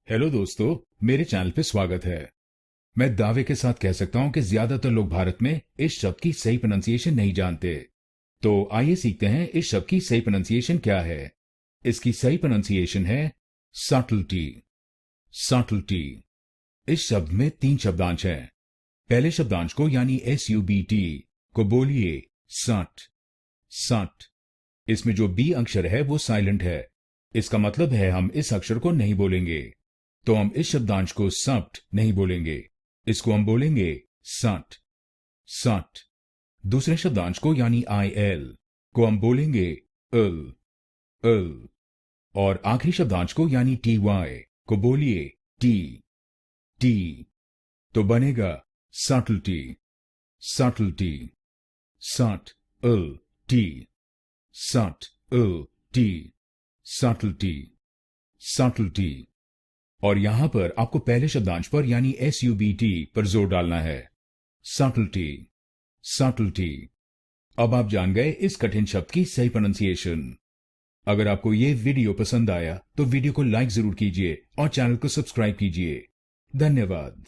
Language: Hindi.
हेलो दोस्तों, मेरे चैनल पे स्वागत है। मैं दावे के साथ कह सकता हूं कि ज्यादातर लोग भारत में इस शब्द की सही प्रोनाउंसिएशन नहीं जानते। तो आइए सीखते हैं इस शब्द की सही प्रोनाउंसिएशन क्या है। इसकी सही प्रोनाउंसिएशन है सटल्टी। सटल्टी। इस शब्द में 3 शब्दांश हैं। पहले शब्दांश को यानी SUBT को बोलिए सट। सट। इसमें जो बी अक्षर है वो साइलेंट है। इसका मतलब है हम इस अक्षर को नहीं बोलेंगे। तो हम इस शब्दांश को सट नहीं बोलेंगे, इसको हम बोलेंगे सट। सट। दूसरे शब्दांश को यानी IL को हम बोलेंगे इल। इल। और आखिरी शब्दांश को यानी TY को बोलिए टी। टी। तो बनेगा सटल्टी। सटल्टी। सट इल टी। सट इल टी। सटल्टी। सटल्टी। और यहां पर आपको पहले शब्दांश पर यानी SUBT पर जोर डालना है। सटल्टी। सटल्टी। अब आप जान गए इस कठिन शब्द की सही प्रोनाउंसिएशन। अगर आपको ये वीडियो पसंद आया तो वीडियो को लाइक जरूर कीजिए और चैनल को सब्सक्राइब कीजिए। धन्यवाद।